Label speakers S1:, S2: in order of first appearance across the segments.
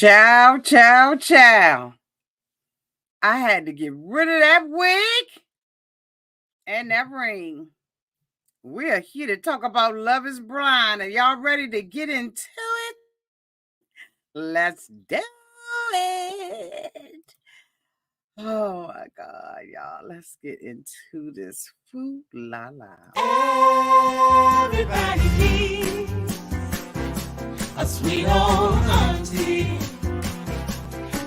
S1: Chow, chow, chow. I had to get rid of that wig and that ring. We're here to talk about Love is Blind. Are y'all ready to get into it? Let's do it. Oh my God, y'all. Let's get into this food la la.
S2: Everybody needs a sweet old auntie.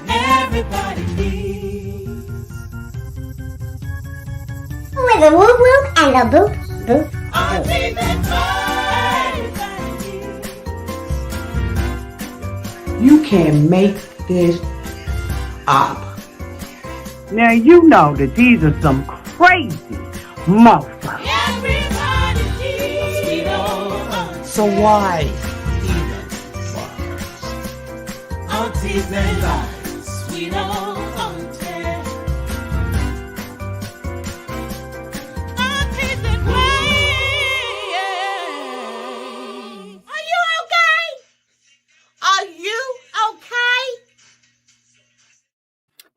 S2: Everybody needs
S3: with a whoop whoop and a boop boop
S2: auntie
S3: boop.
S2: that's everybody needs.
S4: You can make this up.
S1: Now you know that these are some crazy motherfuckers.
S2: Everybody needs a sweet old auntie.
S4: So why even bother?
S2: Aunties and lives, sweet old auntie. Aunties and ways. Are you okay? Are you okay?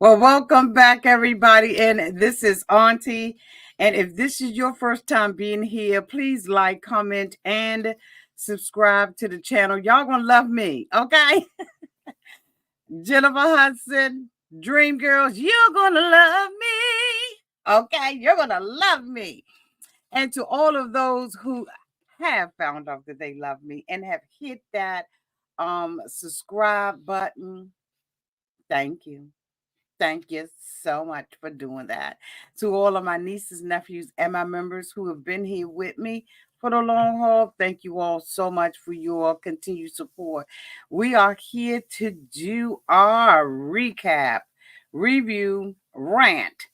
S1: Well, welcome back, everybody. And this is Auntie. And if this is your first time being here, please like, comment, and subscribe to the channel. Y'all gonna love me, okay? Jennifer Hudson, Dream Girls, you're gonna love me. Okay, you're gonna love me. And to all of those who have found out that they love me and have hit that subscribe button, thank you. Thank you so much for doing that. To all of my nieces, nephews, and my members who have been here with me for the long haul, thank you all so much for your continued support. We are here to do our recap, review, rant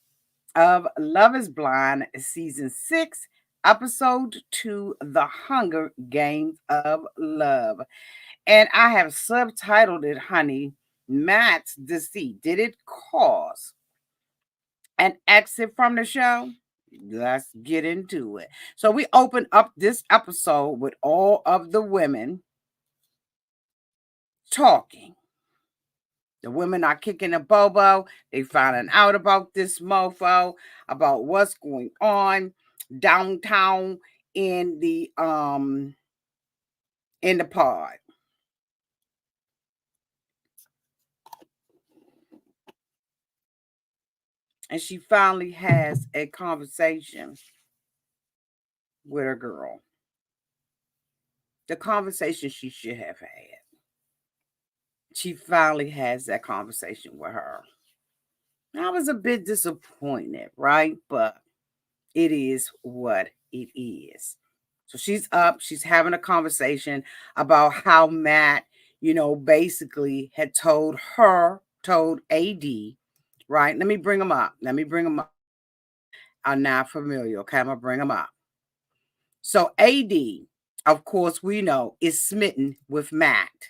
S1: of Love is Blind Season 6, Episode 2, The Hunger Games of Love. And I have subtitled it, honey, Matt's Deceit. Did it cause an exit from the show? Let's get into it. So we open up this episode with all of the women talking. The women are kicking a bobo. They finding out about this mofo, about what's going on downtown in the pod. And she finally has a conversation with her girl. The conversation she should have had. She finally has that conversation with her. I was a bit disappointed, right? But it is what it is. So she's up, she's having a conversation about how Matt, basically had told AD, right? Let me bring them up. I'm not familiar, okay? I'm going to bring them up. So AD, of course, we know, is smitten with Matt.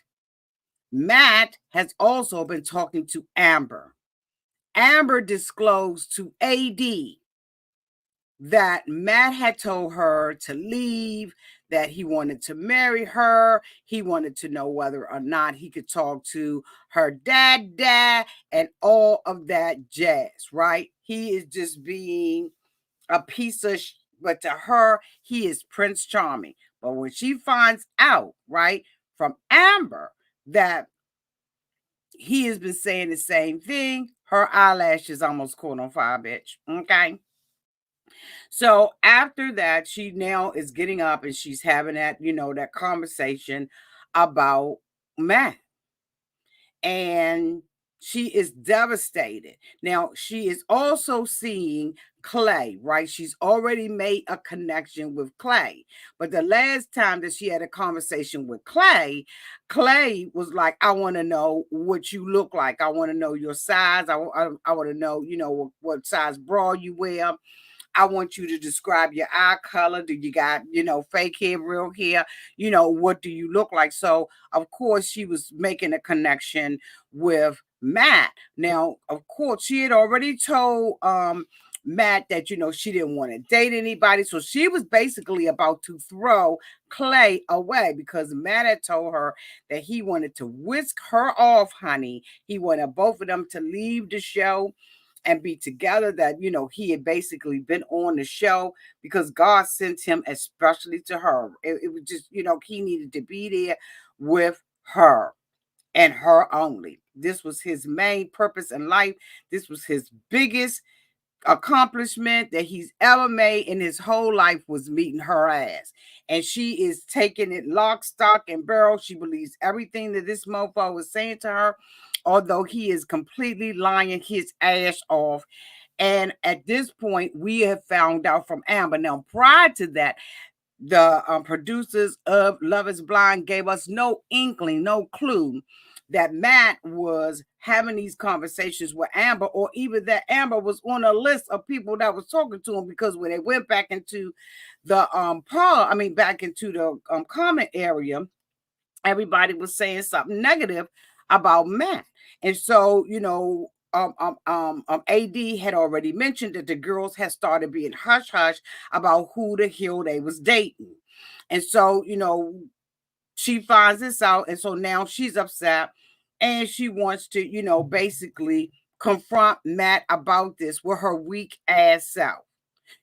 S1: Matt has also been talking to Amber. Amber disclosed to AD that Matt had told her to leave, that he wanted to marry her. He wanted to know whether or not he could talk to her dad, and all of that jazz, right? He is just being a piece of but to her, he is Prince Charming. But when she finds out, right, from Amber that he has been saying the same thing, her eyelashes almost caught on fire, bitch. Okay. So after that, she now is getting up and she's having that, that conversation about Matt. And she is devastated. Now, she is also seeing Clay, right? She's already made a connection with Clay. But the last time that she had a conversation with Clay, Clay was like, I want to know what you look like. I want to know your size. I want to know, what size bra you wear. I want you to describe your eye color. Do you got, fake hair, real hair? What do you look like? So, of course, she was making a connection with Matt. Now, of course, she had already told Matt that, she didn't want to date anybody. So she was basically about to throw Clay away because Matt had told her that he wanted to whisk her off, honey. He wanted both of them to leave the show and be together, that, he had basically been on the show because God sent him especially to her. It was just, he needed to be there with her and her only. This was his main purpose in life. This was his biggest accomplishment that he's ever made in his whole life, was meeting her ass. And she is taking it lock, stock, and barrel. She believes everything that this mofo was saying to her, although he is completely lying his ass off. And at this point, we have found out from Amber. Now, prior to that, the producers of Love is Blind gave us no inkling, no clue that Matt was having these conversations with Amber, or even that Amber was on a list of people that was talking to him, because when they went back into the back into the comment area, everybody was saying something negative about Matt. And so, AD had already mentioned that the girls had started being hush hush about who the hell they was dating. And so, she finds this out. And so now she's upset and she wants to, basically confront Matt about this with her weak ass self.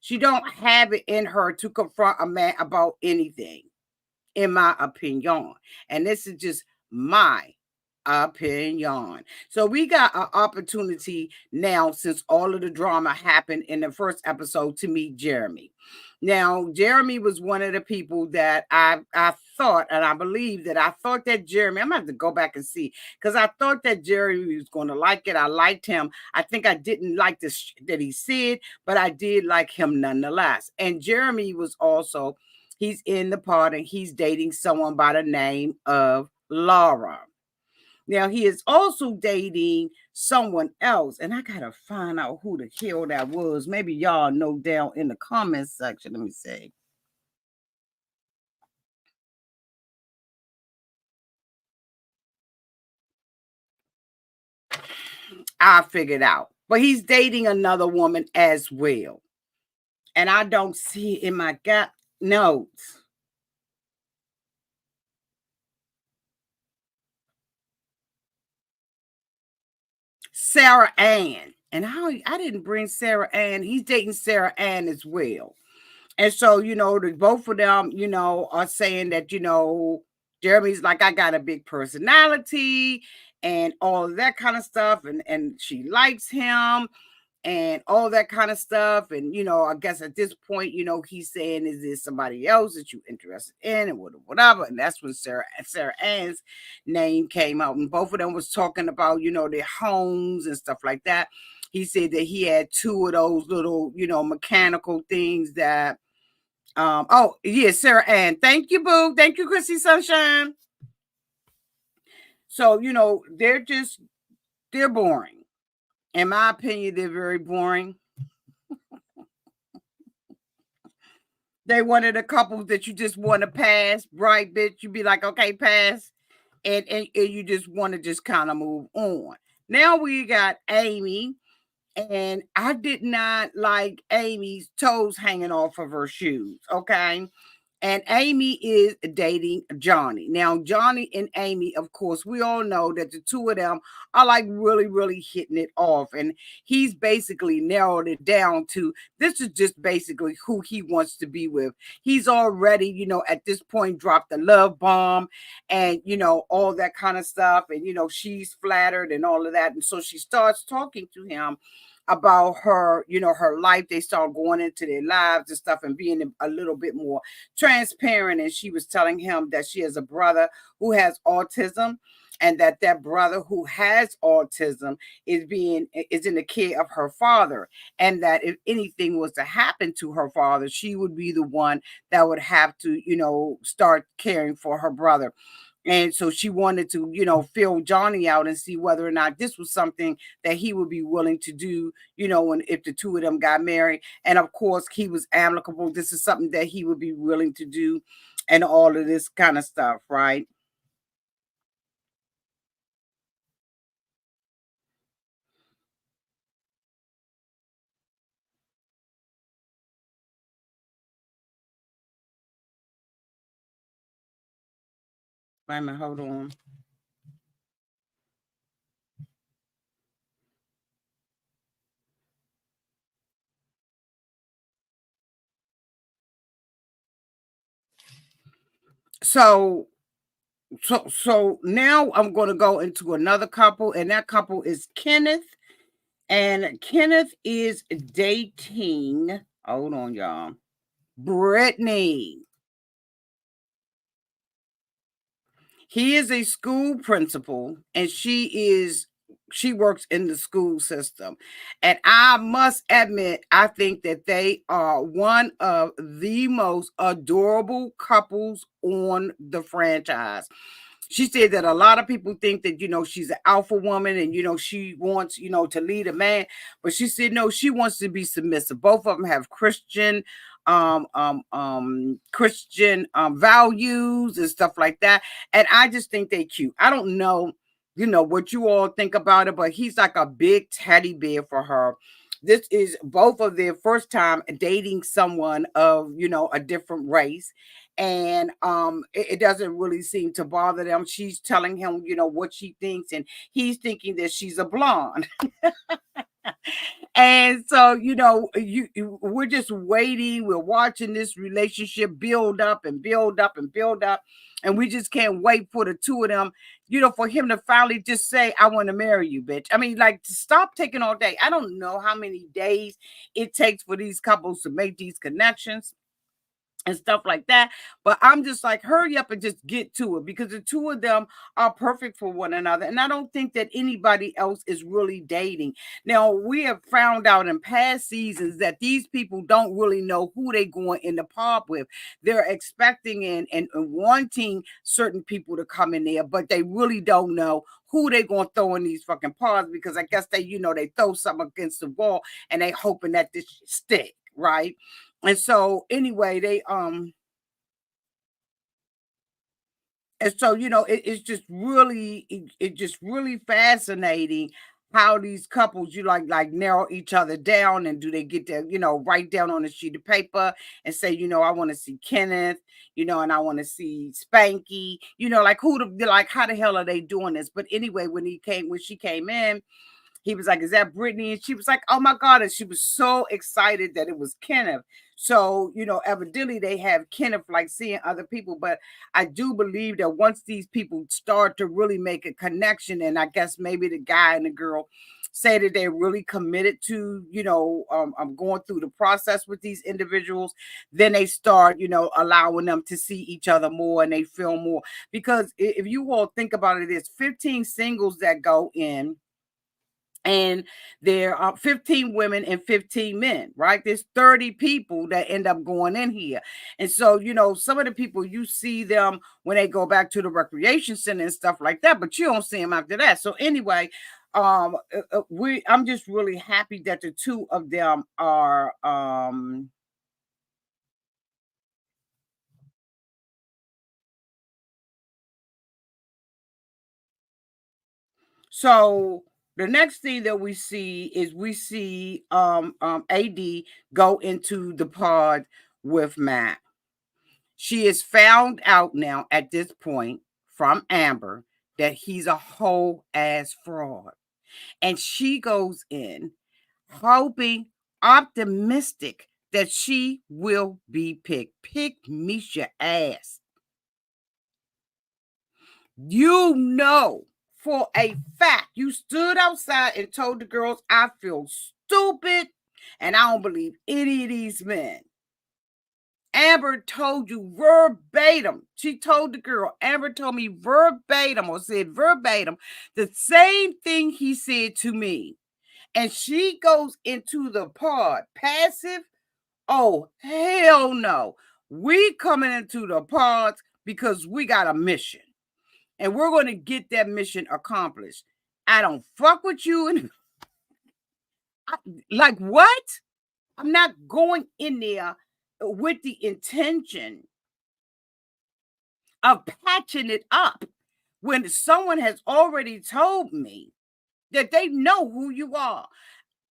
S1: She don't have it in her to confront a man about anything, in my opinion. And this is just my opinion. So we got an opportunity now, since all of the drama happened in the first episode, to meet Jeremy. Now, Jeremy was one of the people that I thought, and I believe that I thought that Jeremy, I'm gonna have to go back and see, because I thought that Jeremy was going to like it. I liked him. I think I didn't like this that he said, but I did like him nonetheless. And Jeremy was also, he's in the part and he's dating someone by the name of Laura. Now, he is also dating someone else, and I gotta find out who the hell that was. Maybe y'all know down in the comments section. Let me see. I figured out. But he's dating another woman as well. And I don't see it in my gap notes. Sarah Ann. And I didn't bring Sarah Ann. He's dating Sarah Ann as well. And so, the both of them, are saying that, Jeremy's like, I got a big personality and all of that kind of stuff. And she likes him and all that kind of stuff. And, I guess at this point, he's saying, is there somebody else that you interested in, and whatever. And that's when Sarah Ann's name came out. And both of them was talking about, their homes and stuff like that. He said that he had two of those little, mechanical things that, oh, yeah, Sarah Ann. Thank you, boo. Thank you, Chrissy Sunshine. So, they're boring. In my opinion, they're very boring. They wanted a couple that you just want to pass, right, bitch? You be like, okay, pass. And you just want to just kind of move on. Now we got Amy. And I did not like Amy's toes hanging off of her shoes. Okay. And Amy is dating Johnny. Now, Johnny and Amy, of course, we all know that the two of them are like really, really hitting it off. And he's basically narrowed it down to, this is just basically who he wants to be with. He's already, at this point dropped the love bomb and, all that kind of stuff. And, she's flattered and all of that. And so she starts talking to him about her, her life. They start going into their lives and stuff and being a little bit more transparent. And she was telling him that she has a brother who has autism, and that brother who has autism is in the care of her father, and that if anything was to happen to her father, she would be the one that would have to, start caring for her brother. And so she wanted to, fill Johnny out and see whether or not this was something that he would be willing to do, if the two of them got married. And of course, he was amicable. This is something that he would be willing to do, and all of this kind of stuff, right? Wait a minute, hold on. So so now I'm going to go into another couple, and that couple is Kenneth, and Kenneth is dating. Hold on, y'all. Brittany. He is a school principal, and she works in the school system. And I must admit, I think that they are one of the most adorable couples on the franchise. She said that a lot of people think that, she's an alpha woman and, she wants, to lead a man. But she said, no, she wants to be submissive. Both of them have Christian values and stuff like that. And I just think they cute. I don't know, what you all think about it, but he's like a big teddy bear for her. This is both of their first time dating someone of, a different race. And it doesn't really seem to bother them. She's telling him, what she thinks, and he's thinking that she's a blonde. And so, we're just waiting. We're watching this relationship build up and build up and build up. And we just can't wait for the two of them, for him to finally just say, I want to marry you, bitch. I mean, like, stop taking all day. I don't know how many days it takes for these couples to make these connections and stuff like that. But I'm just like, hurry up and just get to it, because the two of them are perfect for one another. And I don't think that anybody else is really dating. Now, we have found out in past seasons that these people don't really know who they're going in the pub with. They're expecting and wanting certain people to come in there, but they really don't know who they going to throw in these fucking pods, because I guess they, they throw something against the wall and they hoping that this stick, right? And so anyway, and so it's just really it's just really fascinating how these couples like narrow each other down, and do they get to write down on a sheet of paper and say, I want to see Kenneth, and I want to see Spanky, like like how the hell are they doing this? But anyway, when she came in, he was like, is that Brittany? And she was like, oh my God. And she was so excited that it was Kenneth. So, evidently they have Kenneth like seeing other people. But I do believe that once these people start to really make a connection, and I guess maybe the guy and the girl say that they're really committed to, going through the process with these individuals, then they start, allowing them to see each other more, and they feel more. Because if you all think about it, there's 15 singles that go in, and there are 15 women and 15 men, right? There's 30 people that end up going in here. And so, some of the people, you see them when they go back to the recreation center and stuff like that, but you don't see them after that. So anyway, I'm just really happy that the two of them are so the next thing that we see is AD go into the pod with Matt. She is found out now at this point from Amber that he's a whole ass fraud. And she goes in hoping, optimistic that she will be picked. Pick Misha ass. For a fact, you stood outside and told the girls, I feel stupid and I don't believe any of these men. Amber told you verbatim. She told the girl, Amber told me verbatim, or said verbatim, the same thing he said to me. And she goes into the pod passive. Oh, hell no. We coming into the pods because we got a mission. And we're going to get that mission accomplished. I don't fuck with you. And like, what? I'm not going in there with the intention of patching it up when someone has already told me that they know who you are.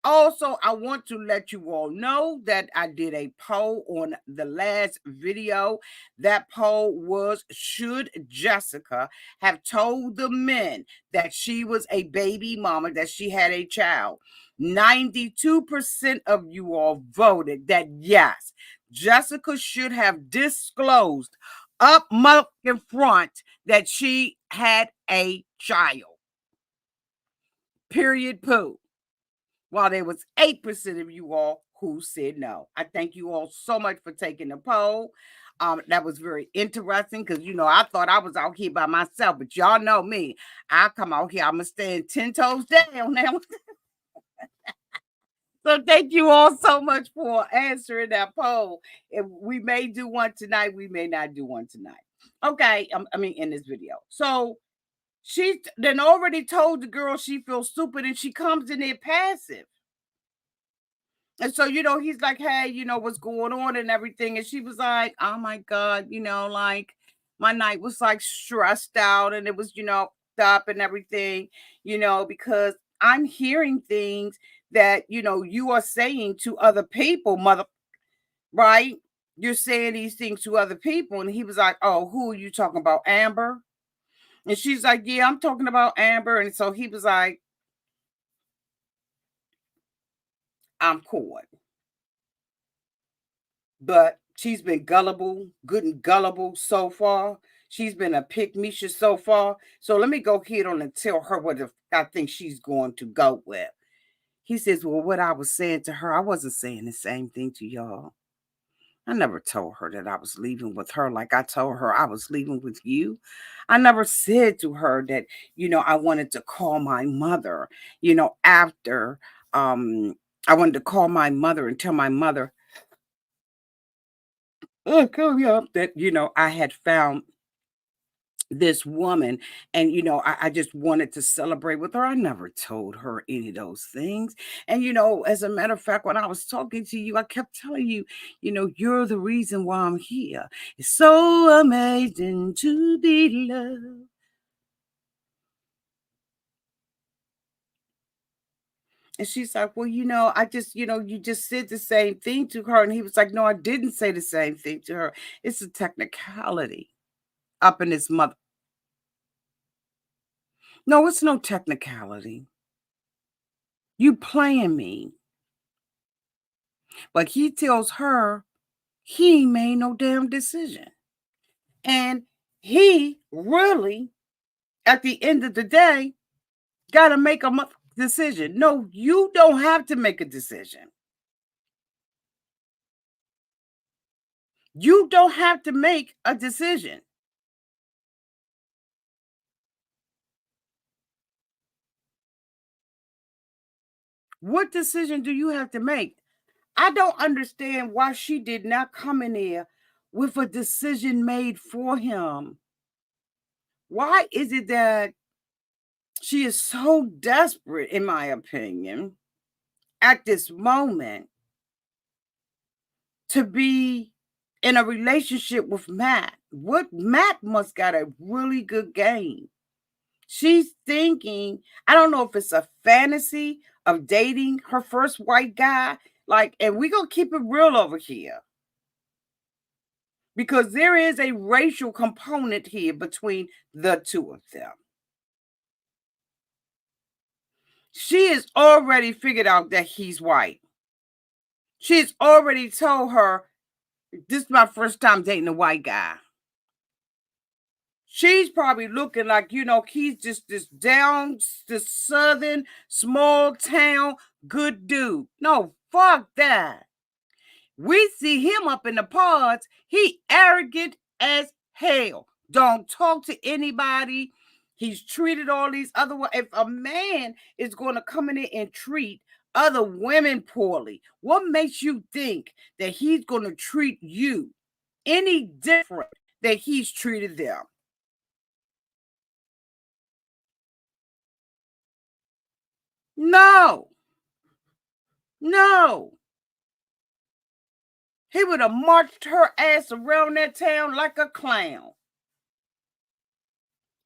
S1: Also, I want to let you all know that I did a poll on the last video. That poll was, should Jessica have told the men that she was a baby mama, that she had a child? 92% of you all voted that yes, Jessica should have disclosed up in front that she had a child. Period. Poo. While there was 8% of you all who said no. I thank you all so much for taking the poll. That was very interesting because, I thought I was out here by myself, but y'all know me. I come out here, I'm going to stand 10 toes down now. So thank you all so much for answering that poll. If we may do one tonight, we may not do one tonight. Okay, in this video. So she then already told the girl she feels stupid and she comes in there passive. And so, he's like, hey, what's going on and everything. And she was like, oh my God, like my night was like stressed out and it was, up and everything, because I'm hearing things that, you are saying to other people, mother, right? You're saying these things to other people. And he was like, oh, who are you talking about? Amber? And she's like, yeah, I'm talking about Amber. And so he was like, I'm caught. But she's been gullible, good and gullible so far. She's been a pick-me-sha so far. So let me go ahead on and tell her what I think she's going to go with. He says, well, what I was saying to her, I wasn't saying the same thing to y'all. I never told her that I was leaving with her like I told her I was leaving with you. I never said to her that, I wanted to call my mother, after I wanted to call my mother and tell my mother, that, I had found this woman and, I just wanted to celebrate with her. I never told her any of those things. And, as a matter of fact, when I was talking to you, I kept telling you, you're the reason why I'm here. It's so amazing to be loved. And she's like, well, I just, you just said the same thing to her. And he was like, no, I didn't say the same thing to her. It's a technicality up in his mother. No, it's no technicality. You playing me. But he tells her he ain't made no damn decision. And he really, at the end of the day, got to make a decision. No, you don't have to make a decision. You don't have to make a decision. What decision do you have to make? I don't understand why she did not come in there with a decision made for him. Why is it that she is so desperate, in my opinion, at this moment to be in a relationship with Matt? What Matt must got a really good game. She's thinking, I don't know if it's a fantasy of dating her first white guy. Like, and we're going to keep it real over here. Because there is a racial component here between the two of them. She has already figured out that he's white. She's already told her, this is my first time dating a white guy. She's probably looking like, he's just this southern, small town, good dude. No, fuck that. We see him up in the pods. He arrogant as hell. Don't talk to anybody. He's treated all these other. If a man is going to come in there and treat other women poorly, what makes you think that he's going to treat you any different that he's treated them? No. No. He would have marched her ass around that town like a clown.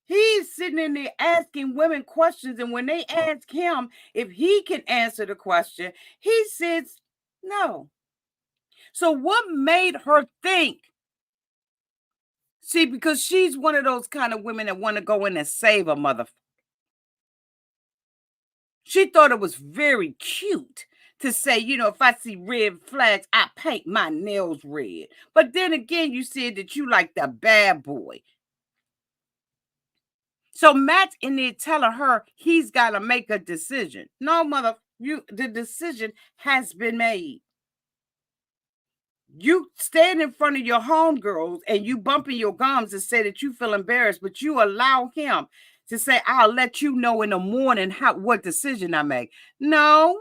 S1: He's sitting in there asking women questions, and when they ask him if he can answer the question, he says no. So what made her think? See, because she's one of those kind of women that want to go in and save a mother. She thought it was very cute to say, if I see red flags, I paint my nails red. But then again, you said that you like the bad boy. So Matt's in there telling her he's got to make a decision. No, mother, the decision has been made. You stand in front of your homegirls and you bumping your gums and say that you feel embarrassed, but you allow him to say, I'll let you know in the morning what decision I make. No,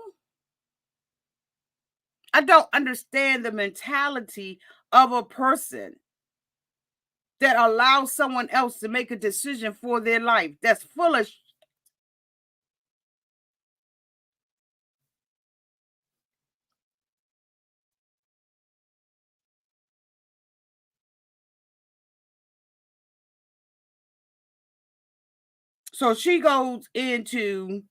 S1: I don't understand the mentality of a person that allows someone else to make a decision for their life. That's foolish. So she goes into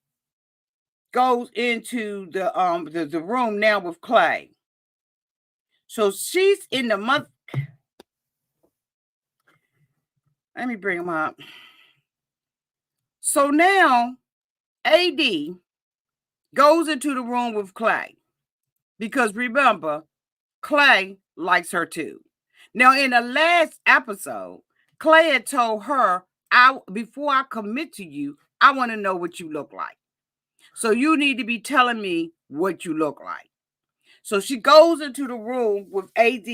S1: the room now with Clay. So she's in the month. Let me bring him up. So now AD goes into the room with Clay because remember, Clay likes her too. Now, in the last episode, Clay had told her, before I commit to you, I want to know what you look like. So you need to be telling me what you look like. So she goes into the room with AD,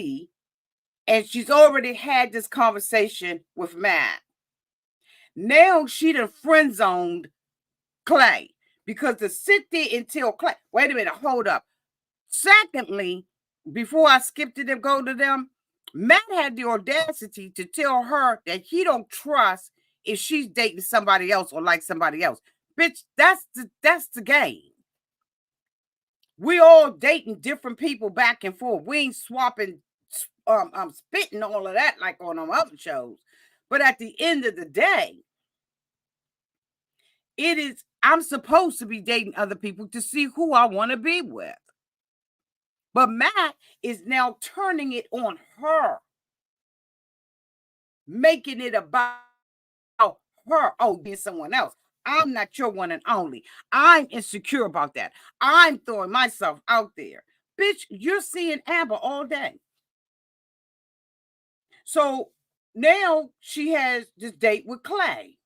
S1: and she's already had this conversation with Matt. Now she done friend zoned Clay because to sit there and tell Clay, wait a minute, hold up. Secondly, before I skipped it and go to them, Matt had the audacity to tell her that he don't trust if she's dating somebody else or like somebody else. Bitch, that's the game. We all dating different people back and forth. We ain't swapping, spitting all of that like on them other shows. But at the end of the day, I'm supposed to be dating other people to see who I want to be with. But Matt is now turning it on her, making it about her. Oh, being someone else. I'm not your one and only. I'm insecure about that. I'm throwing myself out there. Bitch, you're seeing Amber all day. So now she has this date with Clay.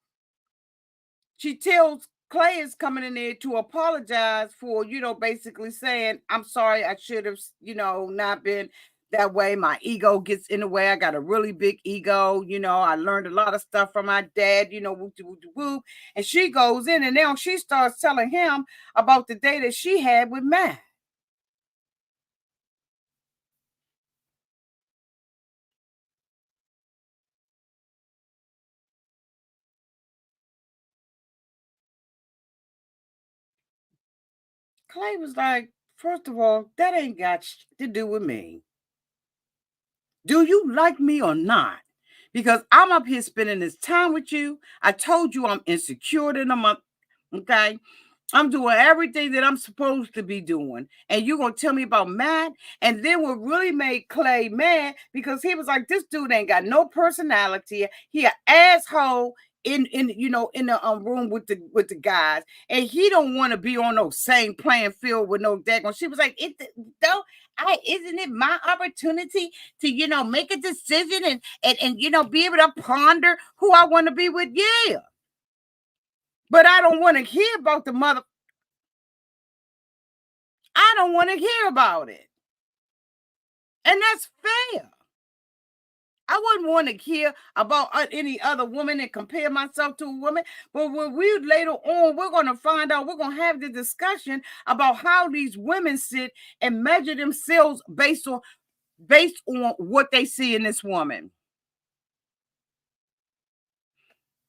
S1: She tells Clay is coming in there to apologize for, basically saying, I'm sorry, I should have, not been that way. My ego gets in the way. I got a really big ego. I learned a lot of stuff from my dad, whoop, whoop, whoop. And she goes in and now she starts telling him about the day that she had with Matt. Clay was like, first of all, that ain't got to do with me. Do you like me or not? Because I'm up here spending this time with you. I told you I'm insecure in a month. Okay. I'm doing everything that I'm supposed to be doing. And you're going to tell me about Matt? And then what really made Clay mad, because he was like, this dude ain't got no personality. He an asshole in the room with the guys. And he don't want to be on no same playing field with no daggone. She was like, isn't it my opportunity to, make a decision and be able to ponder who I want to be with? Yeah. But I don't want to hear about the mother. I don't want to hear about it. And that's fair. I wouldn't want to hear about any other woman and compare myself to a woman. But when we later on, we're going to find out, we're going to have the discussion about how these women sit and measure themselves based on what they see in this woman.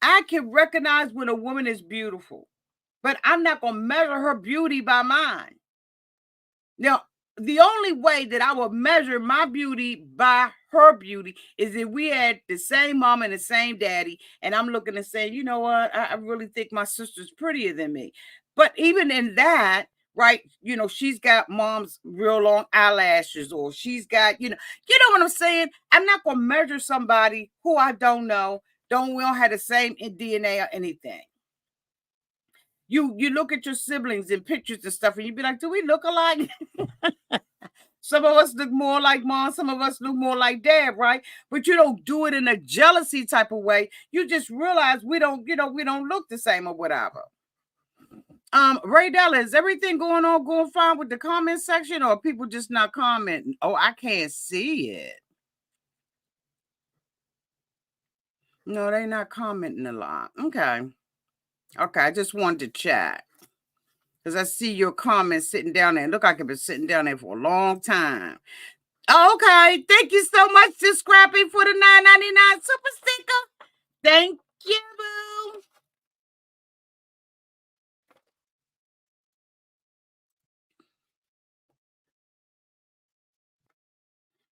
S1: I can recognize when a woman is beautiful, but I'm not going to measure her beauty by mine. Now, the only way that I would measure my beauty by her beauty is if we had the same mom and the same daddy, and I'm looking and saying, you know what, I really think my sister's prettier than me. But even in that, right, she's got mom's real long eyelashes, or she's got, you know what I'm saying? I'm not gonna measure somebody who I don't know, we don't have the same DNA or anything. You look at your siblings in pictures and stuff, and you be like, do we look alike? Some of us look more like mom, some of us look more like dad, right? But you don't do it in a jealousy type of way. You just realize we don't look the same or whatever. Ray Della, is everything going fine with the comment section, or people just not commenting? Oh, I can't see it. No, they not commenting a lot. Okay, I just wanted to chat because I see your comments sitting down there. Look like I've been sitting down there for a long time. Okay, thank you so much to Scrappy for the $9.99 super sticker. Thank you, boo.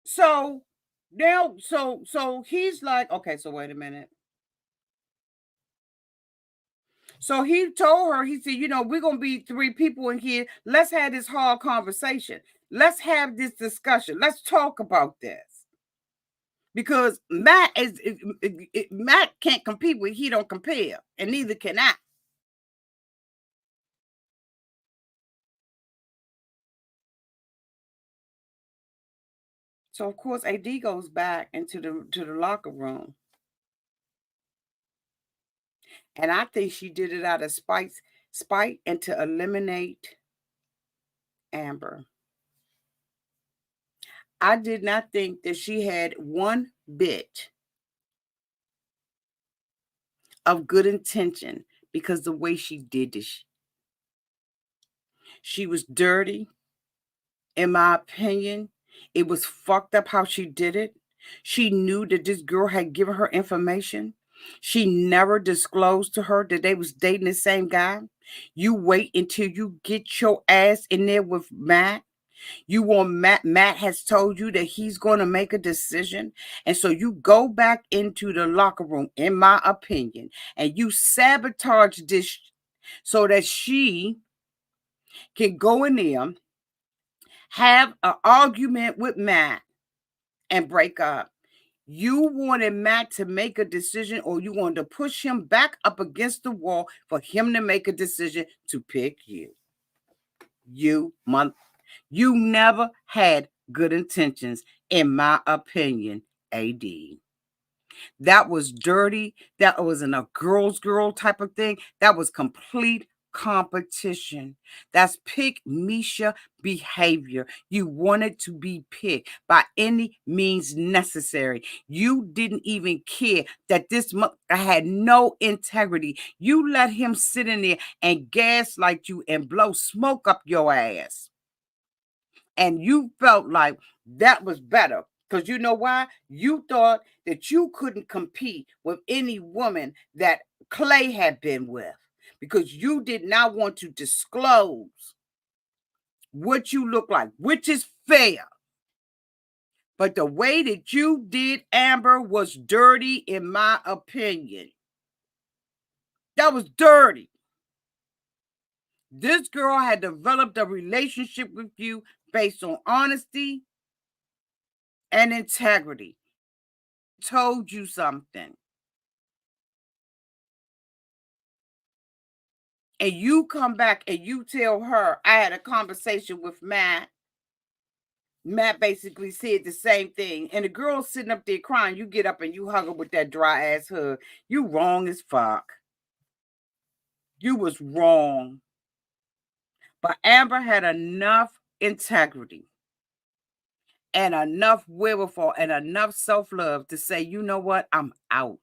S1: So now, so he's like, okay, so wait a minute. So he told her, he said, we're gonna be 3 people in here. Let's have this hard conversation. Let's have this discussion. Let's talk about this. Because Matt Matt can't compete with he don't compare, and neither can I. So of course AD goes back into the locker room. And I think she did it out of spite and to eliminate Amber. I did not think that she had one bit of good intention, because the way she did this, she was dirty, in my opinion. It was fucked up how she did it. She knew that this girl had given her information. She never disclosed to her that they was dating the same guy. You wait until you get your ass in there with Matt. You want Matt has told you that he's going to make a decision. And so you go back into the locker room, in my opinion, and you sabotage this so that she can go in there, have an argument with Matt, and break up. You wanted Matt to make a decision, or you wanted to push him back up against the wall for him to make a decision to pick you. You never had good intentions, in my opinion, AD. That was dirty. That wasn't a girl's girl type of thing. That was complete competition. That's pick Misha behavior. You wanted to be picked by any means necessary. You didn't even care that this had no integrity. You let him sit in there and gaslight you and blow smoke up your ass. And you felt like that was better. Because you know why? You thought that you couldn't compete with any woman that Clay had been with, because you did not want to disclose what you look like, which is fair. But the way that you did Amber was dirty, in my opinion. That was dirty. This girl had developed a relationship with you based on honesty and integrity. Told you something. And you come back and you tell her, I had a conversation with Matt. Matt basically said the same thing. And the girl's sitting up there crying. You get up and you hug her with that dry ass hug. You wrong as fuck. You was wrong. But Amber had enough integrity and enough wherewithal and enough self-love to say, you know what? I'm out.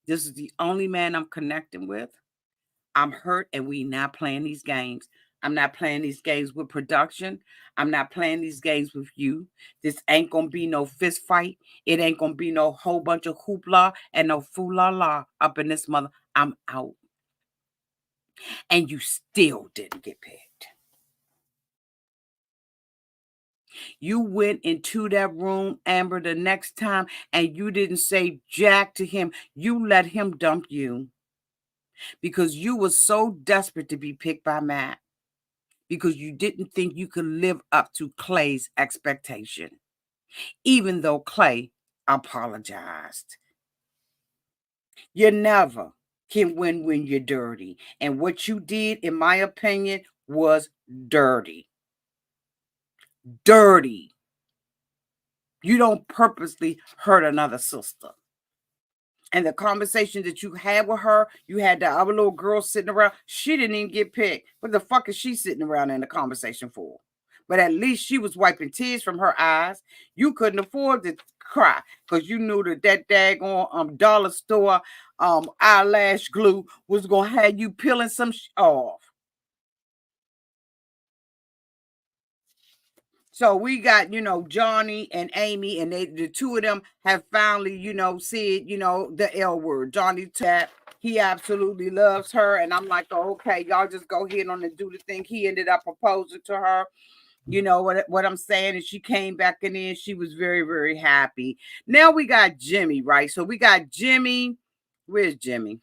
S1: This is the only man I'm connecting with. I'm hurt, and we not playing these games. I'm not playing these games with production. I'm not playing these games with you. This ain't gonna be no fist fight. It ain't gonna be no whole bunch of hoopla and no fool-la-la up in this mother. I'm out. And you still didn't get picked. You went into that room, Amber, the next time, and you didn't say jack to him. You let him dump you because you were so desperate to be picked by Matt because you didn't think you could live up to Clay's expectation, even though Clay apologized. You never can win when you're dirty. And what you did, in my opinion, was dirty. Dirty. You don't purposely hurt another sister. And the conversation that you had with her, you had the other little girl sitting around. She didn't even get picked. What the fuck is she sitting around in the conversation for? But at least she was wiping tears from her eyes. You couldn't afford to cry because you knew that daggone dollar store eyelash glue was gonna have you peeling some off. So we got, Johnny and Amy, and the two of them have finally, said, the L word. Johnny said he absolutely loves her. And I'm like, oh, okay, y'all just go ahead on and do the thing. He ended up proposing to her. You know what I'm saying? And she came back in. She was very, very happy. Now we got Jimmy, right? So we got Jimmy. Where's Jimmy?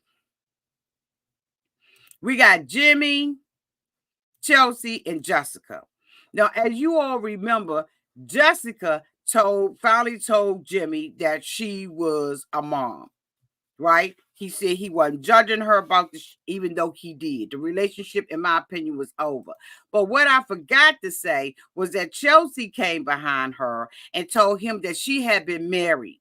S1: We got Jimmy, Chelsea, and Jessica. Now, as you all remember, Jessica finally told Jimmy that she was a mom, right? He said he wasn't judging her about this, even though he did. The relationship, in my opinion, was over. But what I forgot to say was that Chelsea came behind her and told him that she had been married.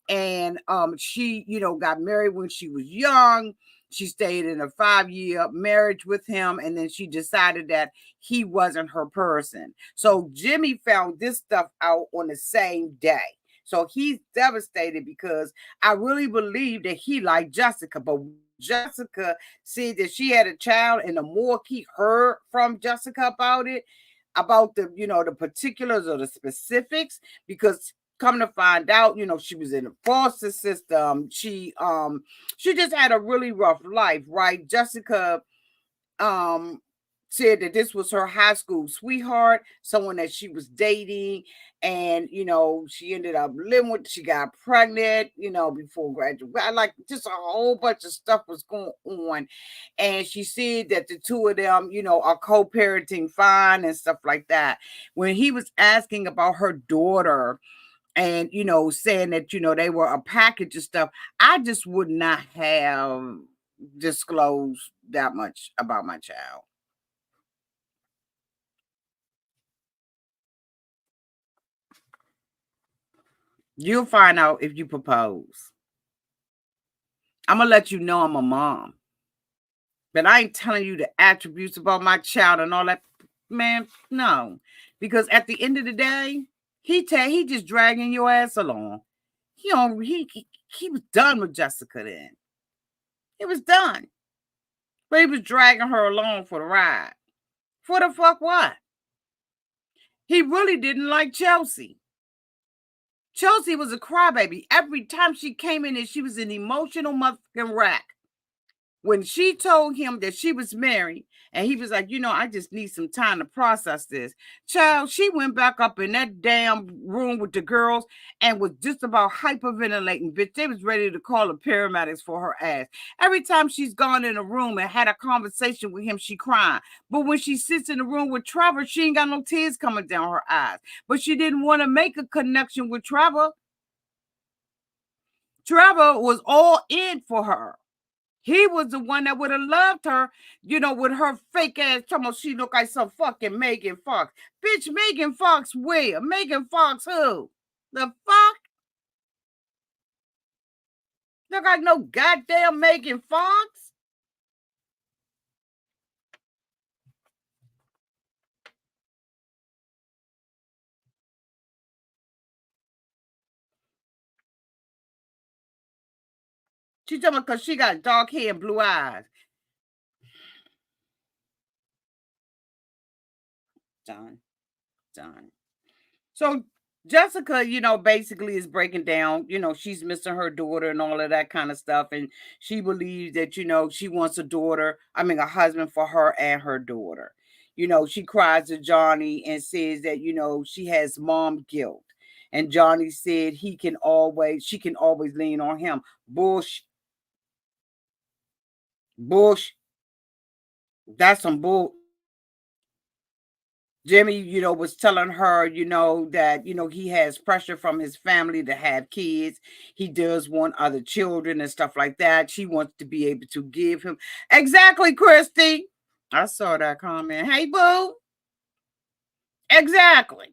S1: And she, got married when she was young. She stayed in a 5-year marriage with him, and then she decided that he wasn't her person. So Jimmy found this stuff out on the same day. So he's devastated because I really believe that he liked Jessica, but Jessica said that she had a child, and the more he heard from Jessica about it, about the particulars or the specifics, because come to find out, she was in the foster system. She just had a really rough life, right? Jessica said that this was her high school sweetheart, someone that she was dating, and she ended up living with. She got pregnant, before graduation. Like, just a whole bunch of stuff was going on, and she said that the two of them, are co-parenting fine and stuff like that. When he was asking about her daughter, and saying that they were a package of stuff, I just would not have disclosed that much about my child. You'll find out if you propose. I'm gonna let you know I'm a mom, but I ain't telling you the attributes about my child and all that. Man, no, because at the end of the day, he just dragging your ass along. He was done with Jessica then. It was done. But he was dragging her along for the ride. For the fuck what? He really didn't like Chelsea. Chelsea was a crybaby. Every time she came in, and she was an emotional motherfucking wreck. When she told him that she was married, and he was like, I just need some time to process this. Child, she went back up in that damn room with the girls and was just about hyperventilating, bitch. They was ready to call the paramedics for her ass. Every time she's gone in a room and had a conversation with him, she crying. But when she sits in the room with Trevor, she ain't got no tears coming down her eyes. But she didn't want to make a connection with Trevor. Trevor was all in for her. He was the one that would have loved her, with her fake ass talking about she look like some fucking Megan Fox. Bitch, Megan Fox where? Megan Fox who? The fuck? Look like no goddamn Megan Fox. She talking about because she got dark hair and blue eyes. Done. So Jessica, basically is breaking down, she's missing her daughter and all of that kind of stuff. And she believes that, she wants a husband for her and her daughter. she cries to Johnny and says that, she has mom guilt. And Johnny said she can always lean on him. Bush, Bush, that's some bull. Jimmy, was telling her, that, he has pressure from his family to have kids. He does want other children and stuff like that. She wants to be able to give him. Exactly, Christy. I saw that comment. Hey, boo. Exactly.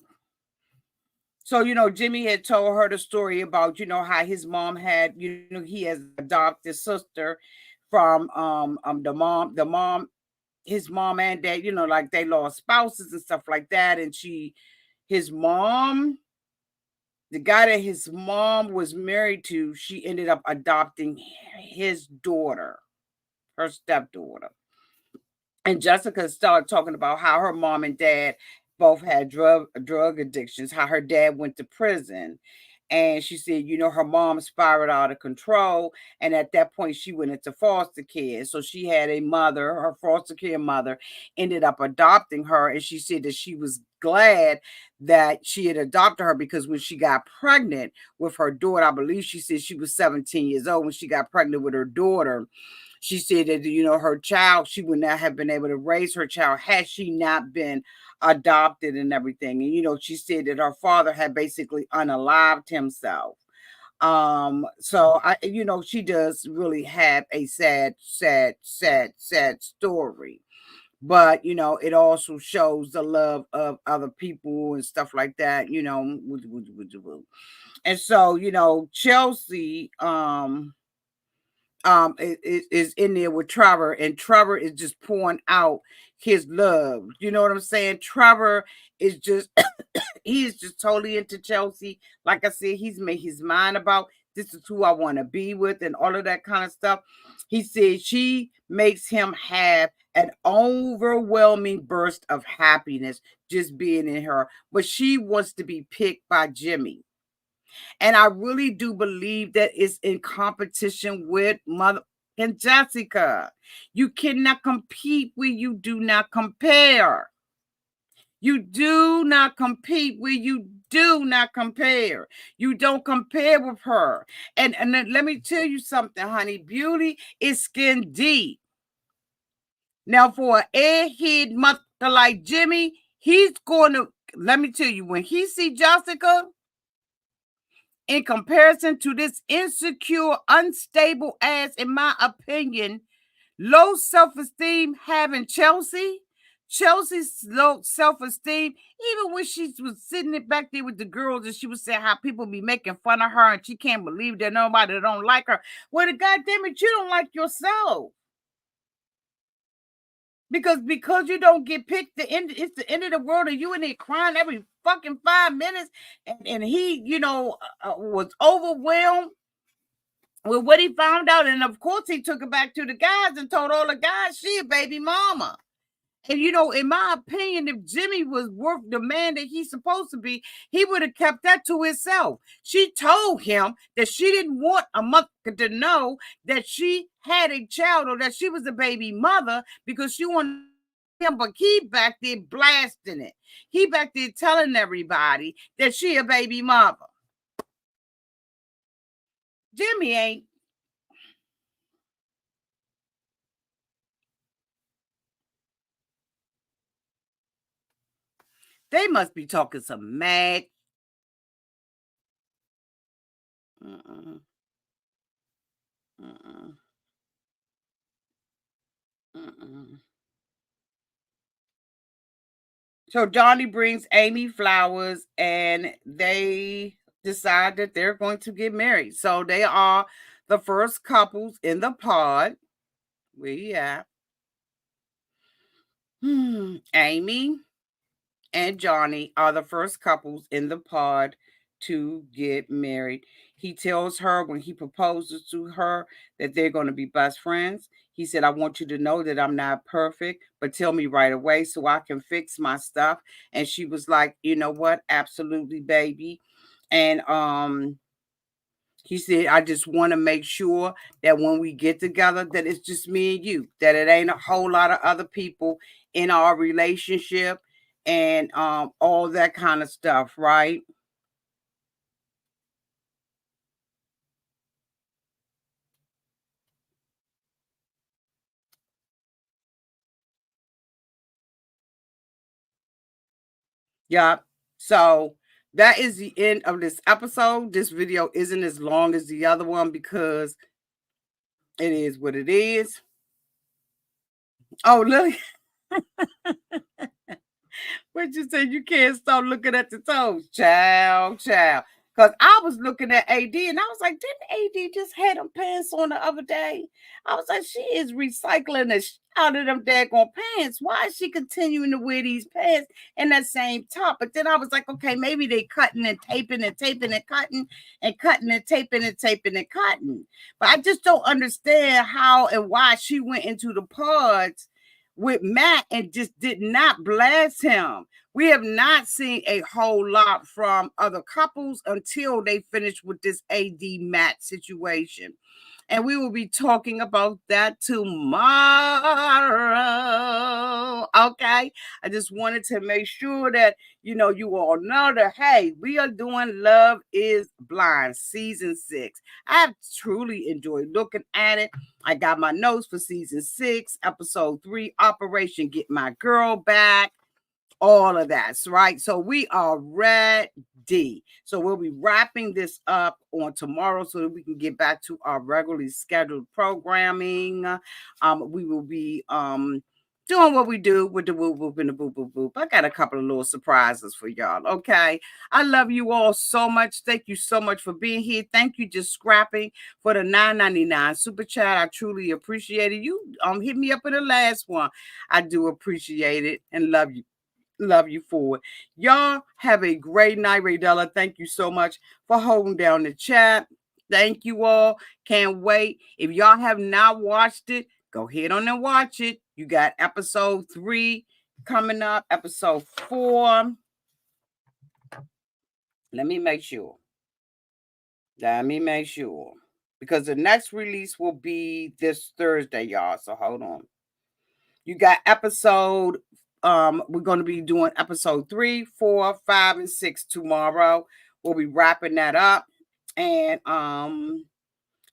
S1: So, Jimmy had told her the story about, how his mom had, he has adopted sister from the mom, his mom and dad, like they lost spouses and stuff like that. And his mom, the guy that his mom was married to, she ended up adopting his daughter, her stepdaughter. And Jessica started talking about how her mom and dad both had drug addictions, how her dad went to prison. And she said, her mom spiraled out of control. And at that point, she went into foster care. So she had a mother, her foster care mother ended up adopting her. And she said that she was glad that she had adopted her because when she got pregnant with her daughter, I believe she said she was 17 years old when she got pregnant with her daughter. She said that, her child, she would not have been able to raise her child had she not been adopted and everything. And, she said that her father had basically unalived himself. So she does really have a sad story. But, it also shows the love of other people and stuff like that, And so, Chelsea, is in there with Trevor, and Trevor is just pouring out his love. You know what I'm saying? Trevor is just he is just totally into Chelsea. Like I said, he's made his mind about this is who I want to be with and all of that kind of stuff. He said she makes him have an overwhelming burst of happiness just being in her, but she wants to be picked by Jimmy. And I really do believe that it's in competition with Mother and Jessica. You cannot compete where you do not compare. You do not compete where you do not compare. You don't compare with her. And let me tell you something, honey. Beauty is skin deep. Now, for an airhead mother like Jimmy, he's going to, let me tell you, when he see Jessica, in comparison to this insecure, unstable ass, in my opinion, low self-esteem having Chelsea's low self-esteem, even when she was sitting back there with the girls and she was saying how people be making fun of her and she can't believe that nobody don't like her. Well, the goddamn it, you don't like yourself. Because you don't get picked, it's the end of the world, and you in there crying every fucking 5 minutes, and he, was overwhelmed with what he found out, and of course he took it back to the guys and told all the guys she a baby mama. And in my opinion, if Jimmy was worth the man that he's supposed to be, he would have kept that to himself. She told him that she didn't want a mother to know that she had a child or that she was a baby mother because she wanted him, but he back there blasting it. He back there telling everybody that she a baby mother. Jimmy ain't. They must be talking some mad. Mm-mm. Mm-mm. Mm-mm. So Johnny brings Amy flowers and they decide that they're going to get married. So they are the first couples in the pod. Where you at? Amy and Johnny are the first couples in the pod to get married. He tells her when he proposes to her that they're going to be best friends. He said, I want you to know that I'm not perfect, but tell me right away so I can fix my stuff. And she was like, you know what? Absolutely, baby. And He said, I just want to make sure that when we get together, that it's just me and you, that it ain't a whole lot of other people in our relationship and all that kind of stuff, right? Yeah. So that is the end of this episode. This video isn't as long as the other one because it is what it is. Oh, Lily, what you say? You can't stop looking at the toes, child, child. Because I was looking at AD and I was like, didn't AD just had them pants on the other day? I was like, she is recycling the out of them daggone pants. Why is she continuing to wear these pants in that same top? But then I was like, okay, maybe they cutting and taping and taping and cutting and cutting and taping and taping and cutting. But I just don't understand how and why she went into the pods with Matt and just did not blast him. We have not seen a whole lot from other couples until they finish with this AD Matt situation. And we will be talking about that tomorrow. Okay. I just wanted to make sure that, you all know that, hey, we are doing Love is Blind season 6. I have truly enjoyed looking at it. I got my notes for season 6, episode 3, Operation Get My Girl Back. All of that, right? So we are ready. So we'll be wrapping this up on tomorrow so that we can get back to our regularly scheduled programming. We will be doing what we do with the whoop whoop and the boop boop boop. I got a couple of little surprises for y'all. Okay. I love you all so much. Thank you so much for being here. Thank you, Just Scrapping, for the $9.99 super chat. I truly appreciate it. You hit me up in the last one. I do appreciate it and love you. Love you for it. Y'all have a great night, Raydella. Thank you so much for holding down the chat. Thank you all. Can't wait. If y'all have not watched it, go ahead on and watch it. You got episode 3 coming up, episode 4. Let me make sure. Because the next release will be this Thursday, y'all. So hold on. You got episode we're going to be doing episode 3, 4, 5, and 6 tomorrow. We'll be wrapping that up. And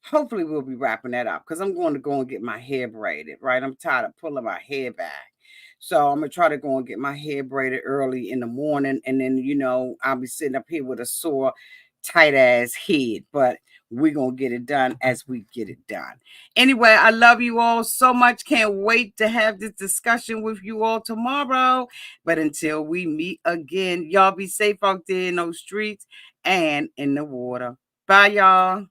S1: hopefully we'll be wrapping that up because I'm going to go and get my hair braided, right? I'm tired of pulling my hair back. So I'm going to try to go and get my hair braided early in the morning. And then, I'll be sitting up here with a sore, tight ass head. But we're going to get it done as we get it done. Anyway, I love you all so much. Can't wait to have this discussion with you all tomorrow. But until we meet again, y'all be safe out there in those streets and in the water. Bye, y'all.